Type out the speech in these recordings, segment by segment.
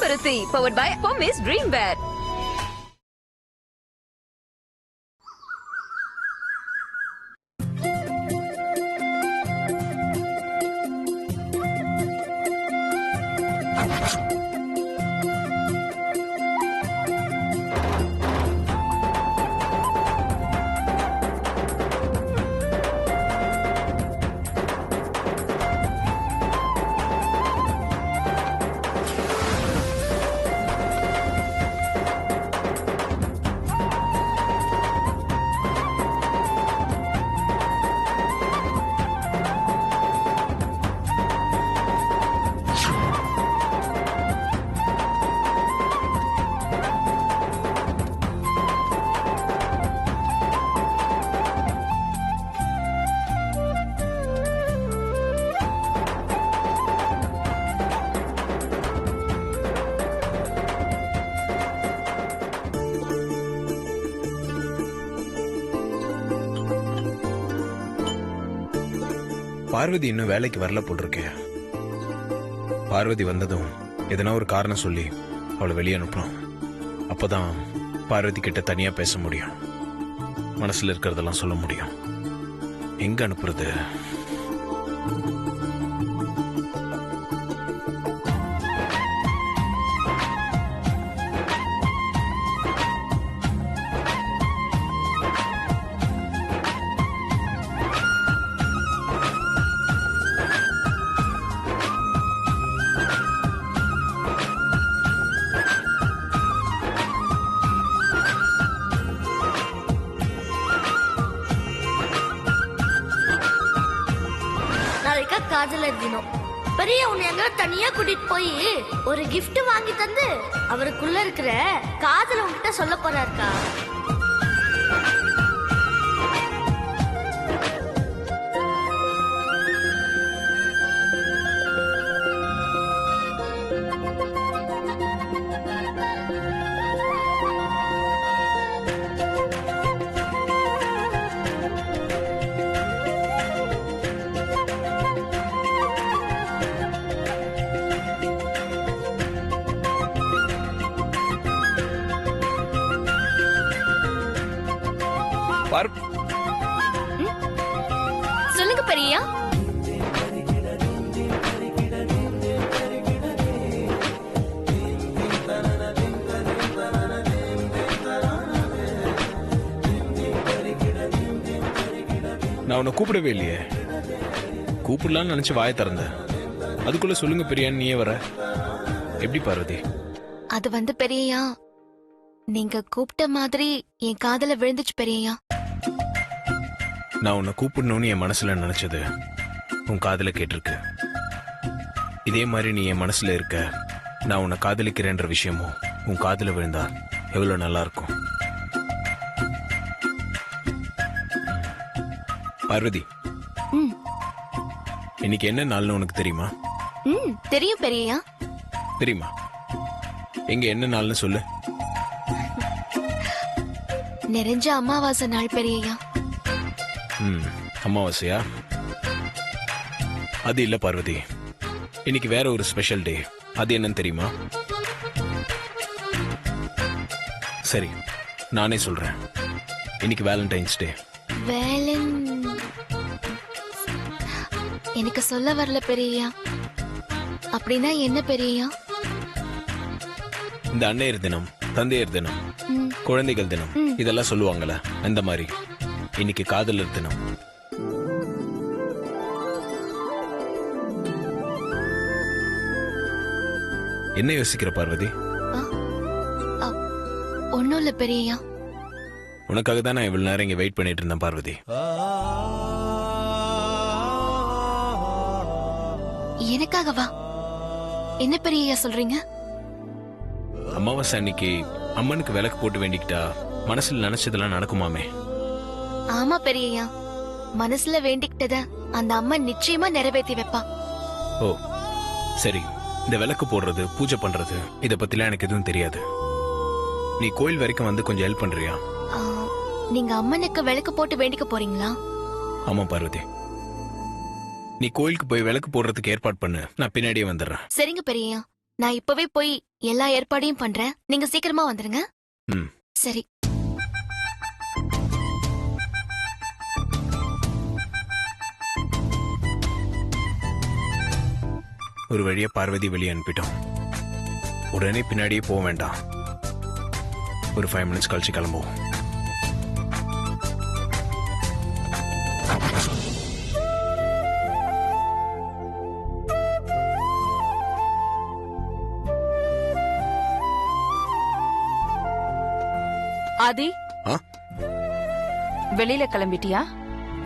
Kalavarati, powered by Pommes Dreamwear. Parvati இன்னும் வேலைக்கு வரல போட்டிருக்கேன். பார்வதி வந்ததும் எதனா ஒரு காரணம் சொல்லி அவளை வெளியே அனுப்பணும். அப்பதான் பார்வதி கிட்ட தனியா பேச முடியும், மனசுல இருக்கிறதெல்லாம் சொல்ல முடியும். எங்க அனுப்புறது? காதலர் தினம். பெரிய உன்னை எங்க தனியா கூட்டிட்டு போய் ஒரு கிஃப்ட் வாங்கி தந்து அவருக்குள்ள இருக்கிற காதல உன்கிட்ட சொல்ல போறாருக்கா. சொல்லுங்க பெரியா. நான் உன்னை கூப்பிடவே இல்லையே. கூப்பிடலான்னு நினைச்சு வாயை திறந்தேன். அதுக்குள்ள சொல்லுங்க பெரியான்னு நீயே வர. எப்படி பார்வதி? அது பெரியயா, நீங்க கூப்பிட்ட மாதிரி என் காதல விழுந்துச்சு பெரியயா. நான் உன்னை கூப்பிடணும்னு என் மனசுல நினைச்சது உன் காதல கேட்டிருக்கு. இதே மாதிரி நீ என் மனசுல இருக்க, நான் உன்னை காதலிக்கிறேன்ற விஷயமும் உன் காதல விழுந்தா எவ்வளவு நல்லா இருக்கும். பார்வதி, இன்னைக்கு என்ன நாள்னு உனக்கு தெரியுமா? தெரியும் பெரியயா. தெரியுமா? எங்க என்ன நாள்னு சொல்லு. நிறைஞ்ச அமாவாசை நாள் பெரியயா. அமாவாசையா? அது இல்ல பார்வதி, இன்னைக்கு வேற ஒரு ஸ்பெஷல் டே. அது என்னன்னு தெரியுமா? சரி, நானே சொல்றேன். இன்னைக்கு வேலண்டைன்ஸ் டே. எனக்கு சொல்ல வரல பெரியயா. அப்படின்னா என்ன பெரியயா? இந்த அன்னையர் தினம், தந்தையர் தினம், குழந்தைகள் தினம் இதெல்லாம் சொல்லுவாங்கல்ல, அந்த மாதிரி இன்னைக்கு காதலர் தினம். என்ன யோசிக்கிற பார்வதி? ஒன்னும் இல்ல பெரியயா. உனக்காக தான் நான் இவ்வளவு நேரம் இங்க வெயிட் பண்ணிட்டு இருந்தேன் பார்வதி. எனக்காகவா? என்ன பெரியயா சொல்றீங்க? அமாவாசை அன்னைக்கு அம்மனுக்கு விளக்கு போட்டு வேண்டிக்கிட்டா மனசுல நினைச்சதெல்லாம் நடக்குமாமே. ஆமா பெரியயா, மனசுல வேண்டிக்கிட்டத அந்த அம்மன் நிச்சயமா நிறைவேற்றி வைப்பா. ஓ சரி, இந்த விளக்கு போடுறது, பூஜை பண்றது இத பத்திலாம் எனக்கு எதுவும் தெரியாது. நீ கோயில் வரைக்கும் வந்து கொஞ்சம் ஹெல்ப் பண்றியா? நீங்க அம்மனுக்கு விளக்கு போட்டு வேண்டிக்க போறீங்களா? ஆமா பார்வதி, நீ கோயிலுக்கு போய் விளக்கு போடுறதுக்கு ஏற்பாடு பண்ணு, நான் பின்னாடியே வந்துடுறேன். சரிங்க பெரியயா. நான் இப்பவே போய் எல்லா ஏற்பாடையும் பண்றேன். நீங்க சீக்கிரமா வந்துருங்க. ம். சரி. ஒரு வழியா பார்வதி வெளியே அனுப்பிட்டோம். உடனே பின்னாடியே போக வேண்டாம். ஒரு 5 மினிட்ஸ் கழிச்சு கிளம்புவோம். ஆதி, ஆ? வெளியில கிளம்பிட்டியா?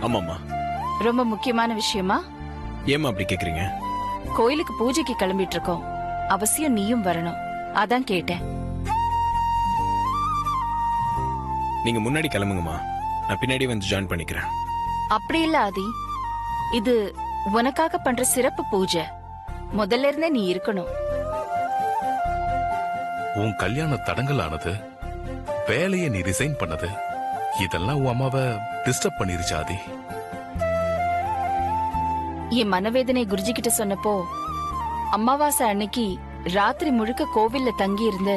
ஆமாம்மா. ரொம்ப முக்கியமான விஷயமா? ஏம்மா அப்படி கேக்குறீங்க? கோயிலுக்கு பூஜைக்கு கிளம்பிட்டு இருக்கோம். அவசியம் நீயும் வரணும். அதான் கேட்டேன். நீங்க முன்னாடி கிளம்புங்கம்மா. நான் பின்னாடி வந்து ஜாயின் பண்ணிக்கிறேன். அப்படி இல்ல ஆதி, இது உனக்காக பண்ற சிறப்பு பூஜை. முதல்ல இருந்தே நீ இருக்கணும். உன் கல்யாண தடங்கலானது, வேலையை நீ ரிசைன் பண்ணது, இதெல்லாம் உன் அம்மாவை டிஸ்டர்ப் பண்ணிருச்சு ஆதி. என் மனவேதனை குருஜி கிட்ட சொன்னப்போ அமாவாசை அன்னைக்கு ராத்திரி முழுக்க கோவில்ல தங்கி இருந்து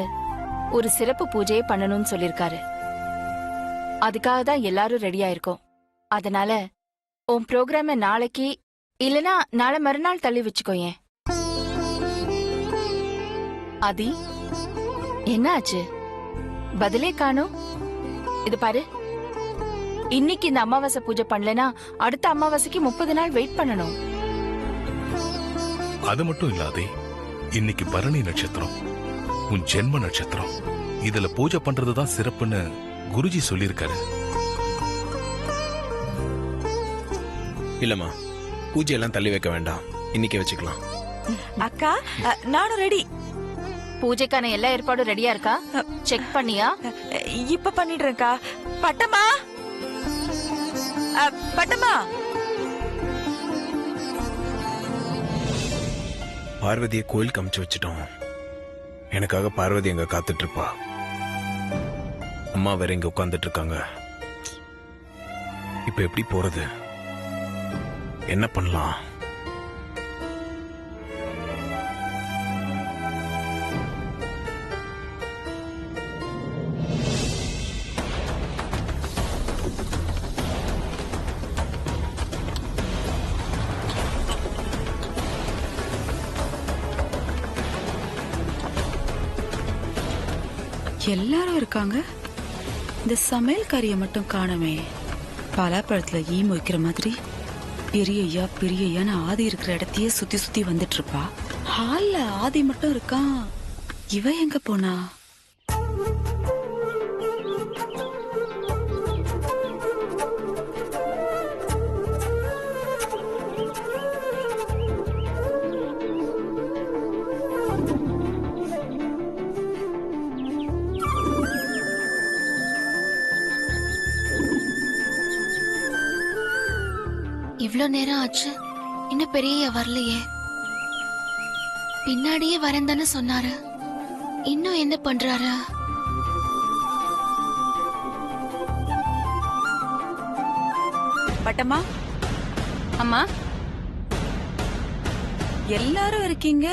ஒரு சிறப்பு பூஜையை பண்ணணும்னு சொல்லிருக்காரு. அதுக்காக தான் எல்லாரும் ரெடியா இருக்கோம். அதனால உன் ப்ரோக்ராம நாளைக்கு இல்லனா நாளை மறுநாள் தள்ளி வச்சுக்கோயேன். ஆதி, என்ன ஆச்சு? பதிலே காணோம். இது பாரு, இன்னைக்கு இந்த அமாவாசை பூஜை பண்ணலனா அடுத்த அமாவாசைக்கு 30 நாள் வெயிட் பண்ணணும். அது மட்டும் இல்லாதே, இன்னைக்கு பரணி நட்சத்திரம், உன் ஜென்ம நட்சத்திரம். இதுல பூஜை பண்றதுதான் சிறப்புன்னு குருஜி சொல்லிருக்காரு. இல்லம்மா, பூஜையெல்லாம் தள்ளி வைக்க வேண்டாம். இன்னைக்கே வச்சுக்கலாம். அக்கா, நானும் ரெடி. பூஜைக்கான எல்லா ஏற்பாடும் ரெடியா இருக்கா? செக் பண்ணியா? இப்ப பண்ணிடுறேன்க்கா. பட்டம்மா, பட்டம்மா. பார்வதியை கோயிலுக்கு அமுச்சு வச்சுட்டோம். எனக்காக பார்வதி அங்க காத்துட்டு இருப்பா. அம்மா வேற இங்க உட்கார்ந்துட்டு இருக்காங்க. இப்ப எப்படி போறது? என்ன பண்ணலாம்? எல்லாரும் இருக்காங்க. இந்த சமையல்காரிய மட்டும் காணமே. பலாப்பழத்துல ஈ மொய்க்கிற மாதிரி பெரியய்யா பெரியய்யான்னு ஆதி இருக்கிற இடத்தையே சுத்தி சுத்தி வந்துட்டு இருப்பா. ஹால்ல ஆதி மட்டும் இருக்கான். இவ எங்க போனா? இவ்ளோ நேரம் ஆச்சு, இன்னும் பெரிய வரலையே. பின்னாடியே வரேன் தானே சொன்னாரு. இன்னும் என்ன பண்றாரு? பட்டம்மா, அம்மா, எல்லாரும் இருக்கீங்க.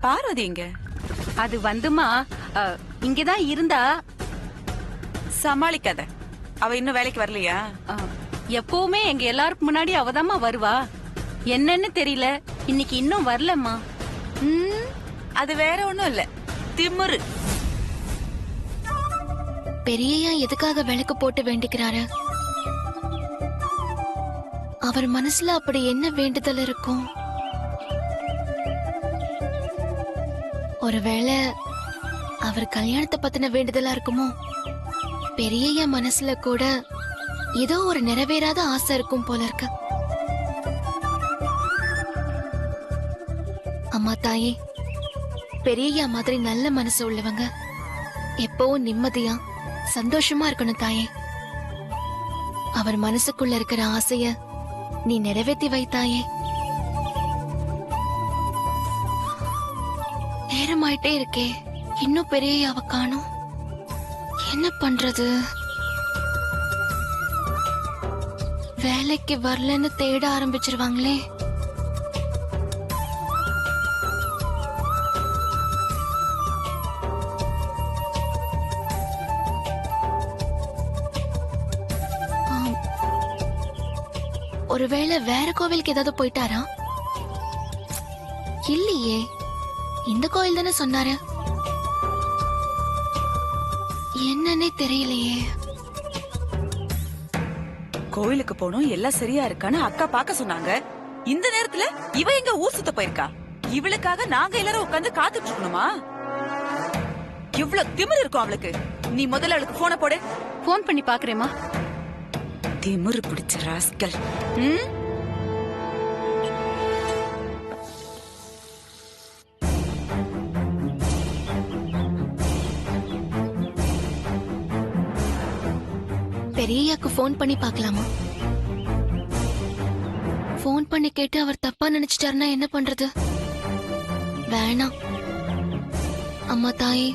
பார்வதி எங்க? அது வந்துமா இங்கதான் இருந்தா. சமாளிக்காத. அவ இன்னும் வேலைக்கு வரலையா? எப்பவுமே எங்க எல்லாருக்கும் முன்னாடி அவதாம்மா வருவா. என்னன்னு தெரியல, இன்னைக்கு இன்னும் வரலம்மா. அது வேற ஒண்ணும் இல்ல, திமிரு. பெரியய்யா எதுக்காக விளக்கு போட்டு வேண்டிக்கிறாரு? அவர் மனசுல அப்படி என்ன வேண்டுதல் இருக்கும்? ஒருவேளை அவர் கல்யாணத்தை பத்தின வேண்டுதலா இருக்குமோ? பெரியய்யா மனசுல கூட ஏதோ ஒரு நிறைவேறாத ஆசை இருக்கும் போல இருக்கு. அம்மா தாயே, பெரியய்யா மாதிரி நல்ல மனசு உள்ளவங்க எப்பவும் நிம்மதியா சந்தோஷமா இருக்கணும் தாயே. அவர் மனசுக்குள்ள இருக்கிற ஆசைய நீ நிறைவேற்றி வைத்தாயே. நேரமாயிட்டே இருக்கே, இன்னும் பெரியய்யாவை காணோம். என்ன பண்றது? வேலைக்கு வரலன்னு தேட ஆரம்பிச்சிருவாங்களே. ஒருவேளை வேற கோவிலுக்கு ஏதாவது போயிட்டாரா? இல்லையே, இந்த கோயில் தானே சொன்னாரு. என்னன்னே தெரியலையே. கோயிலுக்கு போனோம், எல்லாம் சரியா இருக்கான்னு அக்கா பாக்க சொன்னாங்க. இந்த நேரத்துல இவ எங்க ஊர் சுத்த போயிருக்கா? இவளுக்காக நாங்க எல்லாரும் உட்கார்ந்து காத்துட்டு இருக்கணுமா? இவ்வளவு திமிரு இருக்கும் அவளுக்கு. நீ முதல்ல அவளுக்கு போன போடு. போன் பண்ணி பாக்குறேமா. திமிரு பிடிச்ச ராஸ்கல். பெரியய்யாக்கு ஃபோன் பண்ணி பார்க்கலாமா? ஃபோன் பண்ணி கேட்டு அவர் தப்பா நினைச்சிட்டாருன்னா என்ன பண்றது? வேணாம். அம்மா தாயே,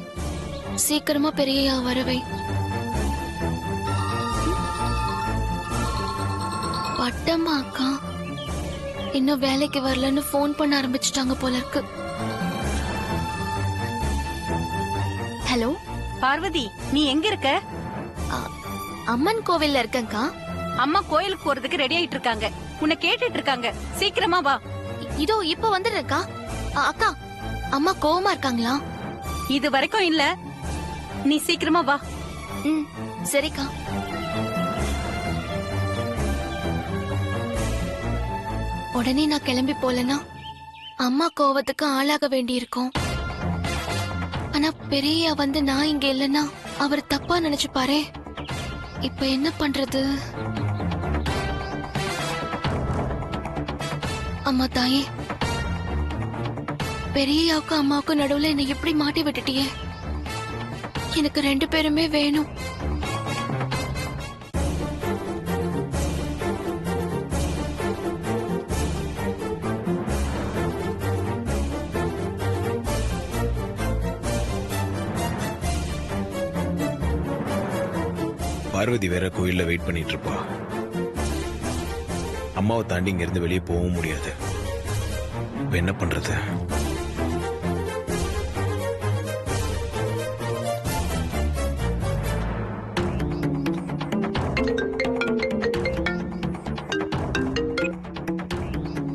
சீக்கிரமா பெரியய்யா வரவை. பட்டம்மா அக்கா இன்னும் வேலைக்கு வரலன்னு ஃபோன் பண்ண ஆரம்பிச்சிட்டாங்க போல இருக்கு. ஹலோ பார்வதி, நீ எங்க இருக்க? அம்மன் கோவில்ல இருக்கேன்க்கா. அம்மா கோயிலுக்கு போறதுக்கு ரெடி ஆயிட்டு இருக்காங்க. உன்னை கேட்டுட்டு இருக்காங்க. சீக்கிரமா வா. இதோ இப்ப வந்துடுறேன்க்கா. அக்கா, அம்மா கோவமா இருக்காங்களா? இது வரைக்கும் இல்ல, நீ சீக்கிரமா வா. ம், சரிக்கா. உடனே நான் கிளம்பி போலனா அம்மா கோவத்துக்கு ஆளாக வேண்டியிருக்கும். ஆனா பெரியய்யா வந்து நான் இங்க இல்லைன்னா அவர் தப்பா நினைச்சுப்பாரே. இப்ப என்ன பண்றது? அம்மா தாயே, பெரியய்யாவுக்கு அம்மாவுக்கு நடுவுல என்னை எப்படி மாட்டி விட்டுட்டியே. எனக்கு 2 பேருமே வேணும். பார்வதி வேற கோயில்ல வெயிட் பண்ணிட்டு இருப்பா. அம்மாவை தாண்டி இங்க இருந்து வெளியே போகவும் முடியாது. இப்ப என்ன பண்றது?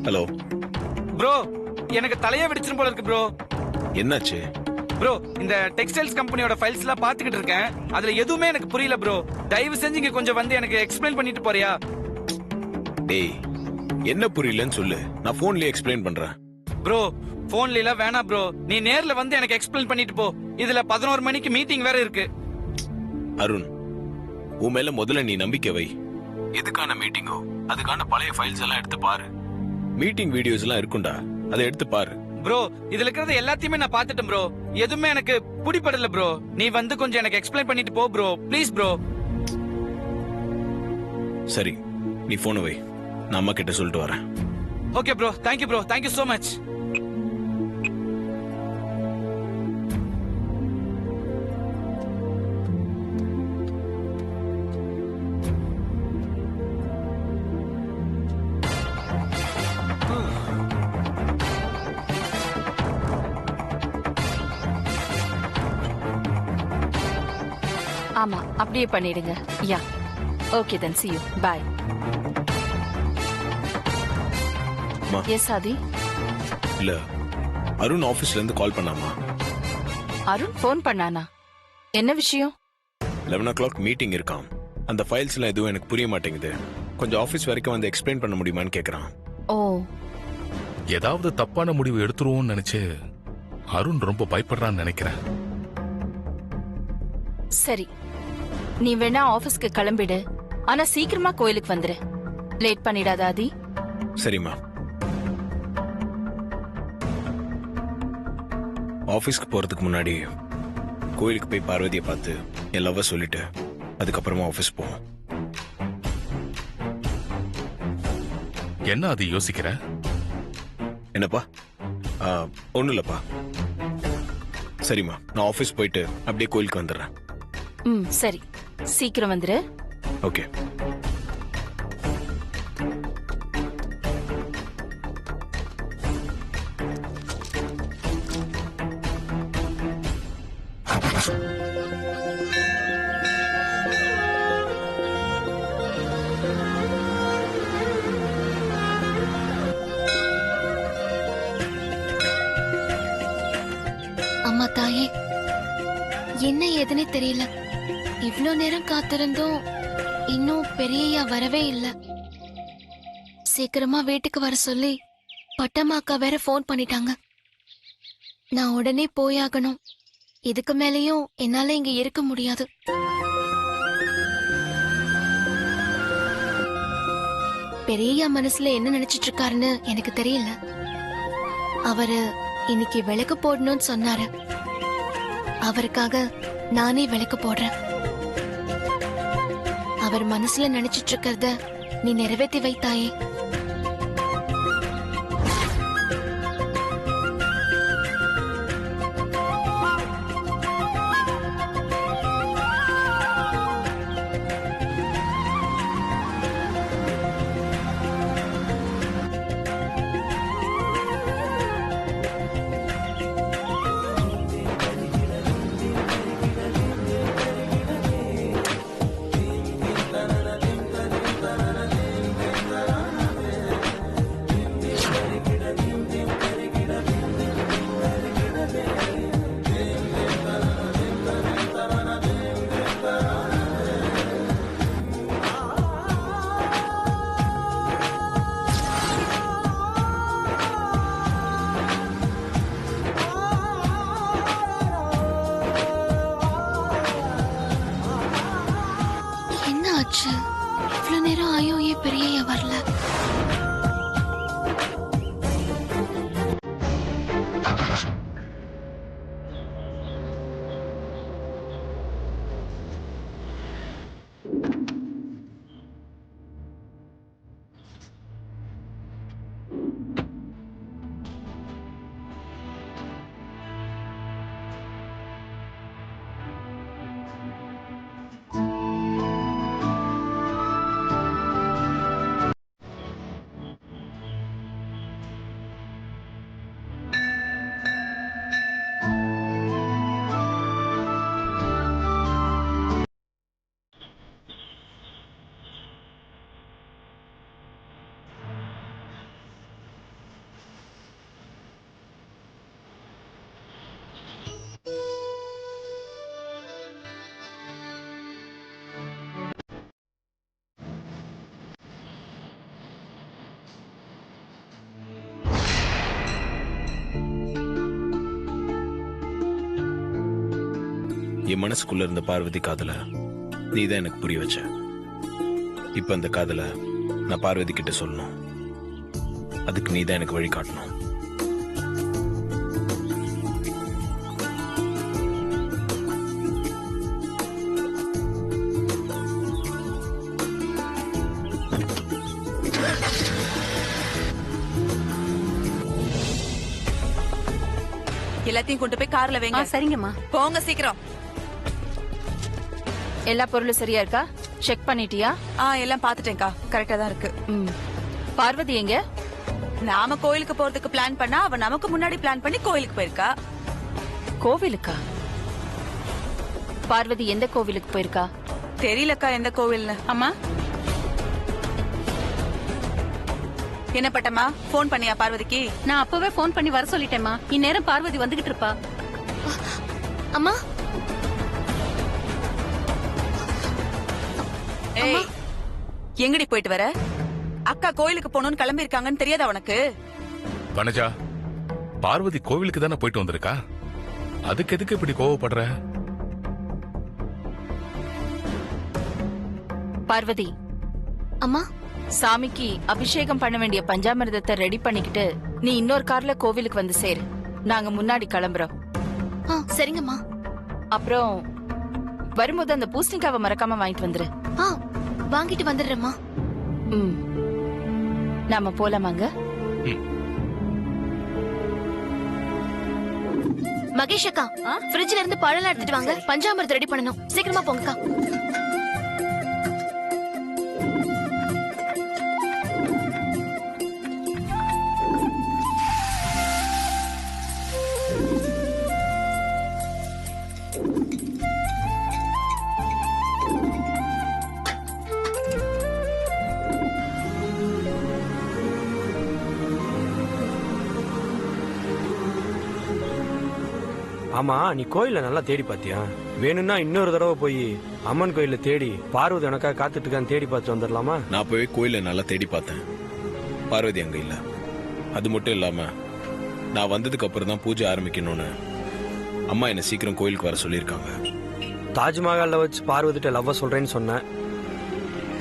ஹலோ ப்ரோ, எனக்கு தலையே வெடிச்சிரும் போல இருக்கு ப்ரோ. என்னாச்சு ப்ரோ, இந்த டெக்ஸ்டைல்ஸ் கம்பெனியோட ஃபைல்ஸ் எல்லாம் பாத்துக்கிட்டு இருக்கேன். அதுல எதுவுமே எனக்கு புரியல ப்ரோ. தயவு செஞ்சு இங்க கொஞ்சம் வந்து எனக்கு எக்ஸ்பிளைன் பண்ணிட்டு போறியா? டேய், என்ன புரியலன்னு சொல்லு, நான் போன்லயே எக்ஸ்பிளைன் பண்றேன். ப்ரோ, போன்ல எல்லாம் வேணாம் ப்ரோ. நீ நேர்ல வந்து எனக்கு எக்ஸ்பிளைன் பண்ணிட்டு போ. இதுல 11 மணிக்கு மீட்டிங் வேற இருக்கு. அருண், உன் மேல முதல்ல நீ நம்பிக்கை வை. எதுக்கான மீட்டிங்கோ அதுக்கான பழைய ஃபைல்ஸ் எல்லாம் எடுத்து பாரு. மீட்டிங் வீடியோஸ் எல்லாம் இருக்குண்டா, அதை எடுத்து பாரு. ப்ரோ, இதுல இருக்கிறது எல்லாத்தையுமே நான் பாத்துட்டேன் ப்ரோ. எதுவுமே எனக்கு பிடிபடல ப்ரோ. நீ வந்து கொஞ்சம் எனக்கு எக்ஸ்பிளைன் பண்ணிட்டு போ ப்ரோ, ப்ளீஸ் ப்ரோ. சரி, நீ போனை வை, நான் அம்மா கிட்ட சொல்லிட்டு வரேன். Okay bro, thank you bro, thank you so much. ஆமா, அப்படியே பண்ணிடுங்க. Yeah, okay then, see you, bye. அம்மா. எஸ் ஆதி. இல்ல, அருண் ஆபீஸ்ல இருந்து கால் பண்ணாமா? அருண் ஃபோன் பண்ணானா? என்ன விஷயம்? 11 o'clock மீட்டிங் இருக்காம். அந்த ஃபைல்ஸ் எல்லாம் எதுவும் எனக்கு புரிய மாட்டேங்குது. கொஞ்சம் ஆபீஸ் வரைக்கும் வந்து எக்ஸ்பிளைன் பண்ண முடியுமான்னு கேக்குறான். ஓ, ஏதாவது தப்பான முடிவு எடுத்துருவோம்னு நினைச்சு அருண் ரொம்ப பயப்படுறான்னு நினைக்கிறேன். சரி, நீ வேணா ஆபீஸ்க்கு கிளம்பிடு. ஆனா சீக்கிரமா கோயிலுக்கு வந்துரு. லேட் பண்ணிடாத ஆதி. சரிம்மா. ஆபீஸ்க்கு போறதுக்கு முன்னாடி கோயிலுக்கு போய் பார்வதியை பார்த்து என் லவ்வ சொல்லிட்டு அதுக்கப்புறமா ஆபீஸ் போவோம். என்ன அது யோசிக்கிற? என்னப்பா? ஒண்ணும் இல்லப்பா. சரிம்மா, நான் ஆபீஸ் போயிட்டு அப்படியே கோயிலுக்கு வந்துடுறேன். ம், சரி, சீக்கிரம் வந்துரு. ஓகே. தாயே. என்ன ஏதுன்னே தெரியல. இவ்ளோ நேரம் காத்திருந்தோம், இன்னும் பெரியய்யா வரவே இல்ல. சீக்கிரமா வீட்டுக்கு வர சொல்லி பட்டம்மாக்கா வேற ஃபோன் பண்ணிட்டாங்க. நான் உடனே போயாகணும். இதுக்கு மேலயும் என்னால இங்க இருக்க முடியாது. பெரியய்யா மனசுல என்ன நினைச்சிட்டு இருக்காருன்னு எனக்கு தெரியல. அவரு இன்னைக்கு விளக்கு போடணும்னு சொன்னாரு. அவருக்காக நானே விளக்கு போடுறேன். அவர் மனசுல நினைச்சிட்டு இருக்கிறத நீ நிறைவேற்றி வைத்தாயே. இவ்வளவு நேரம் ஆயோ ஏன் பெரியய்யா வரல? என் மனசுக்குள்ள இருந்த பார்வதி காதல நீதான் எனக்கு புரிய வச்ச. இப்ப அந்த காதல நான் பார்வதி கிட்ட சொல்லணும். அதுக்கு நீதான் எனக்கு வழி காட்டணும். எல்லாத்தையும் கொண்டு போய் கார்ல வைங்க. சரிங்கம்மா. போங்க சீக்கிரம். எல்லா பொருளும் சரியா இருக்கா? செக் பண்ணிட்டியா? எல்லாம் பாத்துட்டேன்க்கா, கரெக்டா தான் இருக்கு. பார்வதி எங்க? நாம கோயிலுக்கு போறதுக்கு பிளான் பண்ணா அவ நமக்கு முன்னாடி பிளான் பண்ணி கோயிலுக்கு போயிருக்கா. கோவிலுக்கா? பார்வதி எந்த கோவிலுக்கு போயிருக்கா? தெரியலக்கா எந்த கோவில்னு. அம்மா என்ன பட்டம்மா, போன் பண்ணியா பார்வதிக்கு? நான் அப்பவே போன் பண்ணி வர சொல்லிட்டேம்மா. இந்நேரம் பார்வதி வந்துகிட்டு இருப்பா. அம்மா ஏய், எங்கடி போயிட்டு வர? அக்கா கோயிலுக்கு போகணும்னு கிளம்பி இருக்காங்கன்னு தெரியாதா உனக்கு? வனஜா, பார்வதி கோவிலுக்கு தானே போயிட்டு வந்திருக்கா. அதுக்கு எதுக்கு இப்படி கோவப்படுற? பார்வதி, அம்மா சாமிக்கு அபிஷேகம் பண்ண வேண்டிய பஞ்சாமிர்தத்தை ரெடி பண்ணிக்கிட்டு நீ இன்னொரு கார்ல கோவிலுக்கு வந்து சேரு. நாங்க முன்னாடி கிளம்புறோம். சரிங்கம்மா. அப்புறம் வரும்போது அந்த பூசணிக்காவை மறக்காம வாங்கிட்டு வந்துரு. வாங்கிட்டு வந்துடுறேம்மா. நாம போலாமாங்க? மகேஷ் அக்கா, ஃப்ரிட்ஜ்ல இருந்து பழம் எடுத்துட்டு வாங்க. பஞ்சாமிர்தம் ரெடி பண்ணணும். சீக்கிரமா போங்கக்கா. ஆமா, நீ கோயில நல்லா தேடி பாத்தியா? வேணும்னா இன்னொரு தடவை போய் அம்மன் கோயில தேடி பார்வதி எனக்கா காத்துட்டு இருக்கான்னு தேடி பார்த்து வந்துடலாமா? நான் போய் கோயில நல்லா தேடி பார்த்தேன், பார்வதி அங்க இல்ல. அது மட்டும் இல்லாம நான் வந்ததுக்கு அப்புறம் தான் பூஜை ஆரம்பிக்கணும்னு அம்மா என்ன சீக்கிரம் கோயிலுக்கு வர சொல்லியிருக்காங்க. தாஜ்மஹால்ல வச்சு பார்வதிட்ட லவ்வ சொல்றேன்னு சொன்னேன்,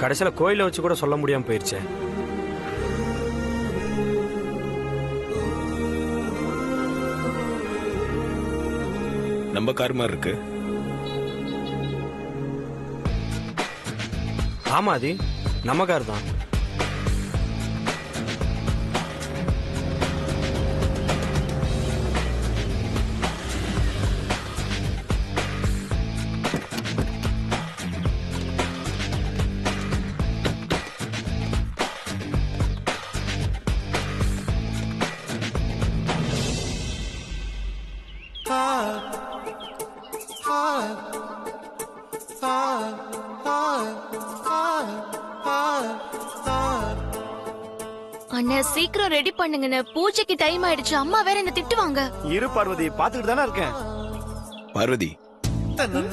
கடைசியில கோயில வச்சு கூட சொல்ல முடியாம போயிருச்சேன். நம்ம கார் மாதிரி இருக்கு. ஆமா, அது நம்ம கார் தான். அண்ணா சீக்கிரம் ரெடி பண்ணுங்கண்ணே, பூஜைக்கு டைம் ஆயிடுச்சு. அம்மா வேற என்ன திட்டுவாங்க. இரு பார்வதி, பாத்துக்கிட்டு தானே இருக்கேன். பார்வதி, தன்னா